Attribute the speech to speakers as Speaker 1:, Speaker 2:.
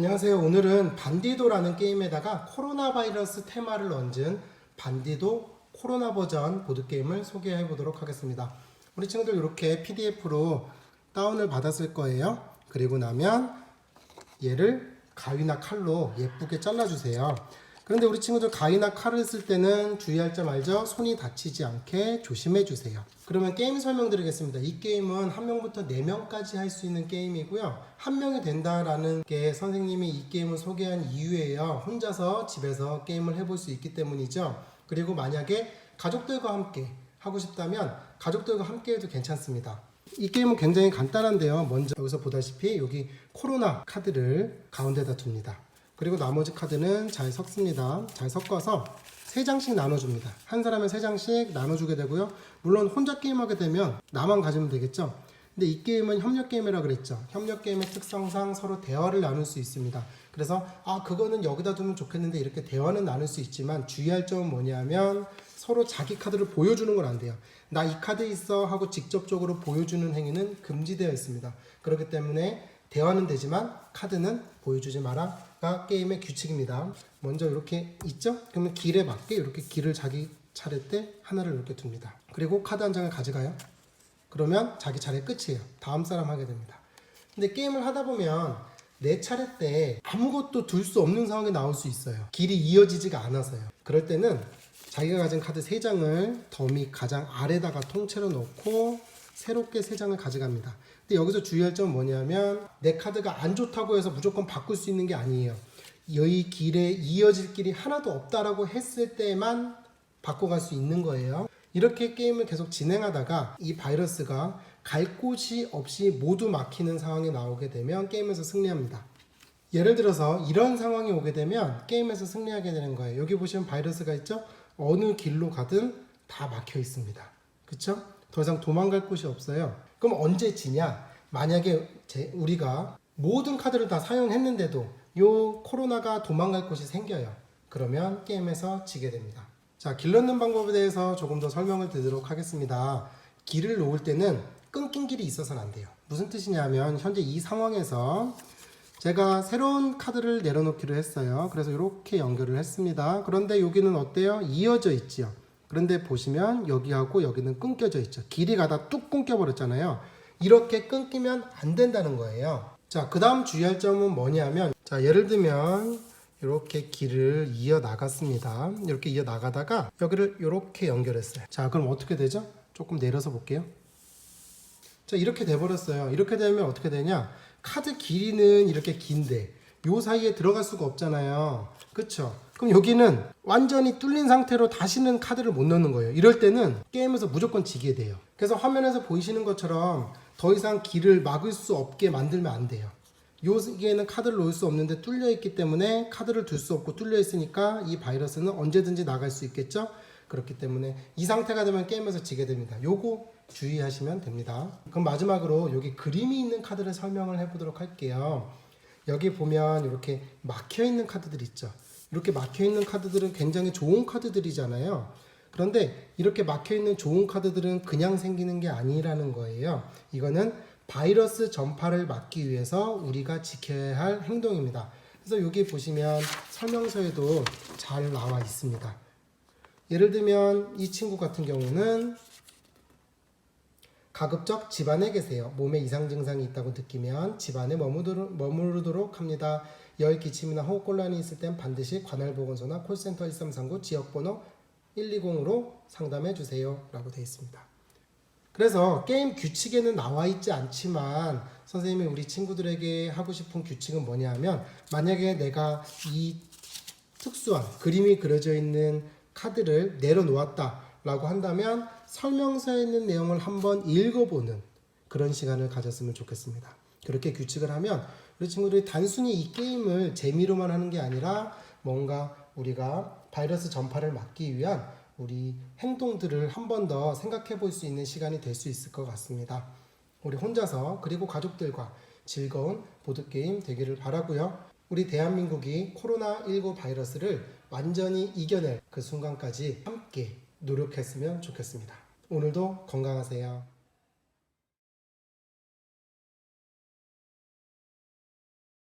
Speaker 1: 안녕하세요. 오늘은 반디도라는 게임에다가 코로나 바이러스 테마를 얹은 반디도 코로나 버전 보드게임을 소개해 보도록 하겠습니다. 우리 친구들 이렇게 PDF로 다운을 받았을 거예요. 그리고 나면 얘를 가위나 칼로 예쁘게 잘라주세요. 그런데 우리 친구들 가위나 칼을 쓸 때는 주의할 점 알죠? 손이 다치지 않게 조심해 주세요. 그러면 게임 설명드리겠습니다. 이 게임은 1명부터 4명까지 할 수 있는 게임이고요. 1명이 된다라는 게 선생님이 이 게임을 소개한 이유예요. 혼자서 집에서 게임을 해볼 수 있기 때문이죠. 그리고 만약에 가족들과 함께 하고 싶다면 가족들과 함께 해도 괜찮습니다. 이 게임은 굉장히 간단한데요. 먼저 여기서 보다시피 여기 코로나 카드를 가운데다 둡니다. 그리고 나머지 카드는 잘 섞습니다. 잘 섞어서 3장씩 나눠줍니다. 한 사람에 3장씩 나눠주게 되고요. 물론 혼자 게임하게 되면 나만 가지면 되겠죠. 근데 이 게임은 협력 게임이라 그랬죠. 협력 게임의 특성상 서로 대화를 나눌 수 있습니다. 그래서 그거는 여기다 두면 좋겠는데 이렇게 대화는 나눌 수 있지만 주의할 점은 뭐냐면 서로 자기 카드를 보여주는 건 안 돼요. 나 이 카드 있어 하고 직접적으로 보여주는 행위는 금지되어 있습니다. 그렇기 때문에 대화는 되지만 카드는 보여주지 마라가 게임의 규칙입니다. 먼저 이렇게 있죠? 그러면 길에 맞게 이렇게 길을 자기 차례 때 하나를 이렇게 둡니다. 그리고 카드 한 장을 가져가요. 그러면 자기 차례 끝이에요. 다음 사람 하게 됩니다. 근데 게임을 하다 보면 내 차례 때 아무것도 둘 수 없는 상황이 나올 수 있어요. 길이 이어지지가 않아서요. 그럴 때는 자기가 가진 카드 3장을 더미 가장 아래다가 통째로 넣고 새롭게 3장을 가져갑니다. 근데 여기서 주의할 점은 뭐냐면 내 카드가 안 좋다고 해서 무조건 바꿀 수 있는 게 아니에요. 이 길에 이어질 길이 하나도 없다라고 했을 때만 바꿔갈 수 있는 거예요. 이렇게 게임을 계속 진행하다가 이 바이러스가 갈 곳이 없이 모두 막히는 상황이 나오게 되면 게임에서 승리합니다. 예를 들어서 이런 상황이 오게 되면 게임에서 승리하게 되는 거예요. 여기 보시면 바이러스가 있죠? 어느 길로 가든 다 막혀 있습니다. 그쵸? 더 이상 도망갈 곳이 없어요. 그럼 언제 지냐? 만약에 우리가 모든 카드를 다 사용했는데도 요 코로나가 도망갈 곳이 생겨요. 그러면 게임에서 지게 됩니다. 자, 길 넣는 방법에 대해서 조금 더 설명을 드리도록 하겠습니다. 길을 놓을 때는 끊긴 길이 있어서는 안 돼요. 무슨 뜻이냐면 현재 이 상황에서 제가 새로운 카드를 내려놓기로 했어요. 그래서 이렇게 연결을 했습니다. 그런데 여기는 어때요? 이어져 있지요. 그런데 보시면 여기하고 여기는 끊겨져 있죠. 길이 가다 뚝 끊겨버렸잖아요. 이렇게 끊기면 안 된다는 거예요. 자, 그 다음 주의할 점은 뭐냐면, 자, 예를 들면 이렇게 길을 이어 나갔습니다. 이렇게 이어 나가다가 여기를 이렇게 연결했어요. 자, 그럼 어떻게 되죠? 조금 내려서 볼게요. 자, 이렇게 돼버렸어요. 이렇게 되면 어떻게 되냐? 카드 길이는 이렇게 긴데 요 사이에 들어갈 수가 없잖아요. 그쵸? 그럼 여기는 완전히 뚫린 상태로 다시는 카드를 못 넣는 거예요. 이럴 때는 게임에서 무조건 지게 돼요. 그래서 화면에서 보이시는 것처럼 더 이상 길을 막을 수 없게 만들면 안 돼요. 여기에는 카드를 놓을 수 없는데 뚫려 있기 때문에 카드를 둘 수 없고 뚫려 있으니까 이 바이러스는 언제든지 나갈 수 있겠죠? 그렇기 때문에 이 상태가 되면 게임에서 지게 됩니다. 요거 주의하시면 됩니다. 그럼 마지막으로 여기 그림이 있는 카드를 설명을 해보도록 할게요. 여기 보면 이렇게 막혀있는 카드들 있죠. 이렇게 막혀있는 카드들은 굉장히 좋은 카드들이잖아요. 그런데 이렇게 막혀있는 좋은 카드들은 그냥 생기는 게 아니라는 거예요. 이거는 바이러스 전파를 막기 위해서 우리가 지켜야 할 행동입니다. 그래서 여기 보시면 설명서에도 잘 나와 있습니다. 예를 들면 이 친구 같은 경우는 가급적 집안에 계세요. 몸에 이상 증상이 있다고 느끼면 집안에 머무르도록 합니다. 열, 기침이나 호흡곤란이 있을 땐 반드시 관할보건소나 콜센터 1339 지역번호 120으로 상담해 주세요 라고 되어 있습니다. 그래서 게임 규칙에는 나와 있지 않지만 선생님이 우리 친구들에게 하고 싶은 규칙은 뭐냐면 만약에 내가 이 특수한 그림이 그려져 있는 카드를 내려놓았다 라고 한다면 설명서에 있는 내용을 한번 읽어보는 그런 시간을 가졌으면 좋겠습니다. 그렇게 규칙을 하면 우리 친구들이 단순히 이 게임을 재미로만 하는 게 아니라 뭔가 우리가 바이러스 전파를 막기 위한 우리 행동들을 한 번 더 생각해 볼 수 있는 시간이 될 수 있을 것 같습니다. 우리 혼자서 그리고 가족들과 즐거운 보드게임 되기를 바라고요. 우리 대한민국이 코로나19 바이러스를 완전히 이겨낼 그 순간까지 함께 노력했으면 좋겠습니다. 오늘도 건강하세요.